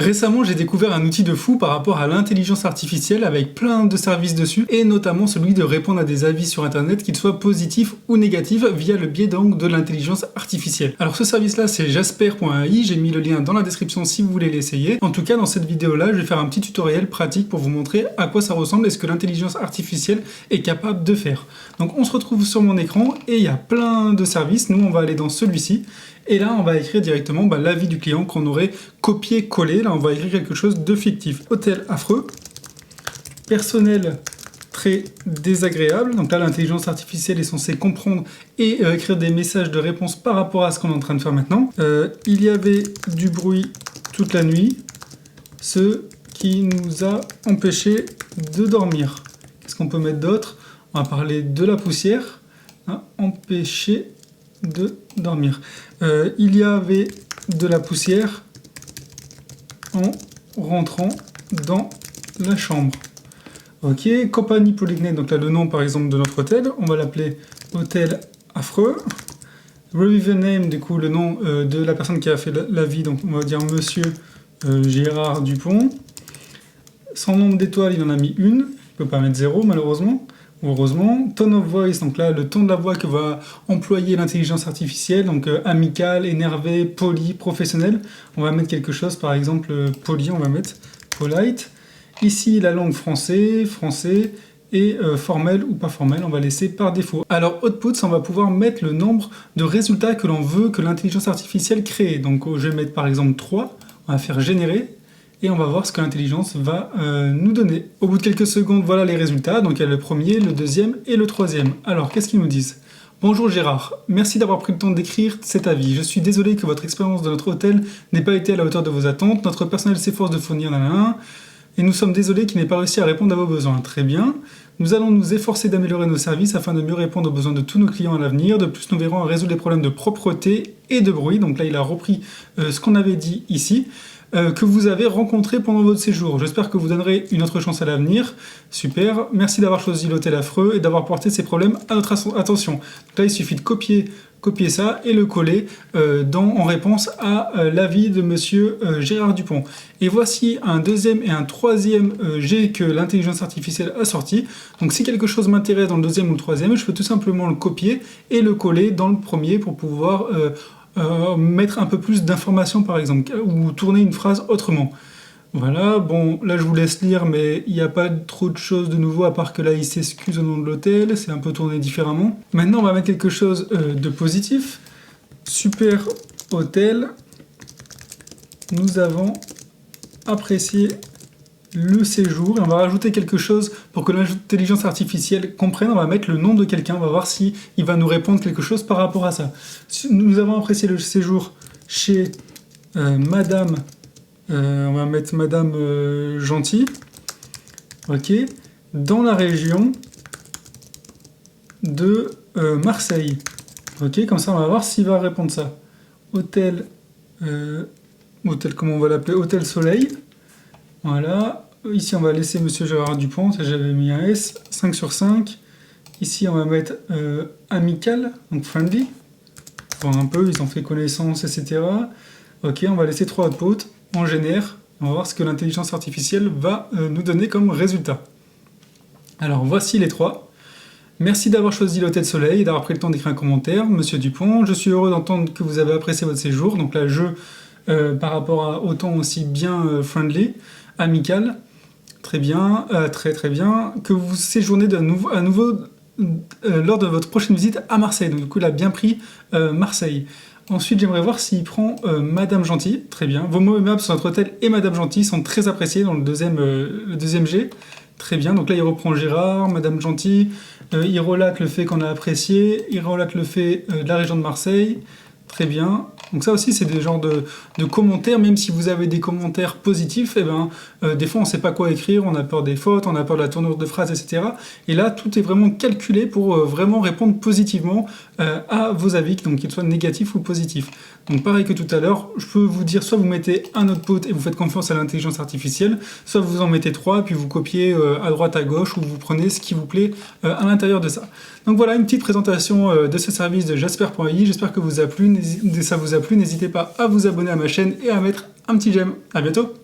Récemment, j'ai découvert un outil de fou par rapport à l'intelligence artificielle avec plein de services dessus, et notamment celui de répondre à des avis sur internet, qu'ils soient positifs ou négatifs, via le biais donc de l'intelligence artificielle. Alors ce service-là, c'est jasper.ai, j'ai mis le lien dans la description si vous voulez l'essayer. En tout cas, dans cette vidéo-là, je vais faire un petit tutoriel pratique pour vous montrer à quoi ça ressemble et ce que l'intelligence artificielle est capable de faire. Donc on se retrouve sur mon écran, et il y a plein de services. Nous, on va aller dans celui-ci. Et là, on va écrire directement l'avis du client qu'on aurait copié-collé. Là, on va écrire quelque chose de fictif. Hôtel affreux, personnel très désagréable. Donc là, l'intelligence artificielle est censée comprendre et écrire des messages de réponse par rapport à ce qu'on est en train de faire maintenant. Il y avait du bruit toute la nuit, ce qui nous a empêché de dormir. Qu'est-ce qu'on peut mettre d'autre? On va parler de la poussière, empêcher de dormir. Il y avait de la poussière en rentrant dans la chambre. Ok, compagnie Polygnet, donc là le nom par exemple de notre hôtel, on va l'appeler hôtel affreux. Review name, du coup le nom de la personne qui a fait l'avis, donc on va dire monsieur Gérard Dupont. Son nombre d'étoiles, il en a mis une, il ne peut pas mettre 0 malheureusement. Heureusement, tone of voice, donc là le ton de la voix que va employer l'intelligence artificielle, donc amical, énervé, poli, professionnel. On va mettre quelque chose, par exemple poli, on va mettre polite. Ici la langue français, et formel ou pas formel, on va laisser par défaut. Alors output, on va pouvoir mettre le nombre de résultats que l'on veut que l'intelligence artificielle crée. Donc je vais mettre par exemple 3, on va faire générer. Et on va voir ce que l'intelligence va nous donner. Au bout de quelques secondes, voilà les résultats. Donc il y a le premier, le deuxième et le troisième. Alors, qu'est-ce qu'ils nous disent? Bonjour Gérard, merci d'avoir pris le temps d'écrire cet avis. Je suis désolé que votre expérience de notre hôtel n'ait pas été à la hauteur de vos attentes. Notre personnel s'efforce de fournir et nous sommes désolés qu'il n'ait pas réussi à répondre à vos besoins. Très bien. Nous allons nous efforcer d'améliorer nos services afin de mieux répondre aux besoins de tous nos clients à l'avenir. De plus, nous verrons à résoudre les problèmes de propreté et de bruit. Donc là, il a repris ce qu'on avait dit ici. Que vous avez rencontré pendant votre séjour. J'espère que vous donnerez une autre chance à l'avenir. Super. Merci d'avoir choisi l'hôtel affreux et d'avoir porté ces problèmes à notre attention. Donc là, il suffit de copier ça et le coller en réponse à l'avis de monsieur Gérard Dupont. Et voici un deuxième et un troisième G que l'intelligence artificielle a sorti. Donc si quelque chose m'intéresse dans le deuxième ou le troisième, je peux tout simplement le copier et le coller dans le premier pour pouvoir mettre un peu plus d'informations par exemple, ou tourner une phrase autrement. Voilà, bon, là je vous laisse lire, mais il n'y a pas trop de choses de nouveau, à part que là il s'excuse au nom de l'hôtel, c'est un peu tourné différemment. Maintenant on va mettre quelque chose de positif. Super hôtel, nous avons apprécié le séjour, et on va rajouter quelque chose pour que l'intelligence artificielle comprenne. On va mettre le nom de quelqu'un, on va voir si il va nous répondre quelque chose par rapport à ça. Nous avons apprécié le séjour chez Madame, on va mettre Madame Gentil, ok, dans la région de Marseille. Ok, comme ça on va voir s'il va répondre ça. Hôtel, comment on va l'appeler? Hôtel Soleil. Voilà, ici on va laisser monsieur Gérard Dupont, ça j'avais mis un S, 5 sur 5. Ici on va mettre amical, donc friendly, voir un peu, ils ont fait connaissance, etc. Ok, on va laisser 3 outputs, on génère, on va voir ce que l'intelligence artificielle va nous donner comme résultat. Alors voici les 3. Merci d'avoir choisi l'hôtel Soleil et d'avoir pris le temps d'écrire un commentaire, monsieur Dupont. Je suis heureux d'entendre que vous avez apprécié votre séjour, donc là par rapport au ton aussi bien friendly, amical, très bien, très bien, que vous séjournez à nouveau lors de votre prochaine visite à Marseille. Donc du coup, il a bien pris Marseille. Ensuite, j'aimerais voir s'il prend Madame Gentil, très bien. Vos mots aimables sur notre hôtel et Madame Gentil sont très appréciés dans le deuxième G. Très bien, donc là il reprend Gérard, Madame Gentil, il relate le fait qu'on a apprécié, il relate le fait de la région de Marseille. Très bien. Donc ça aussi, c'est des genres de commentaires, même si vous avez des commentaires positifs, des fois on ne sait pas quoi écrire, on a peur des fautes, on a peur de la tournure de phrase, etc. Et là, tout est vraiment calculé pour vraiment répondre positivement à vos avis, donc qu'ils soient négatifs ou positifs. Donc pareil que tout à l'heure, je peux vous dire, soit vous mettez un output et vous faites confiance à l'intelligence artificielle, soit vous en mettez 3, et puis vous copiez à droite, à gauche, ou vous prenez ce qui vous plaît à l'intérieur de ça. Donc voilà, une petite présentation de ce service de jasper.ai, j'espère que ça vous a plu, n'hésitez pas à vous abonner à ma chaîne et à mettre un petit j'aime. À bientôt.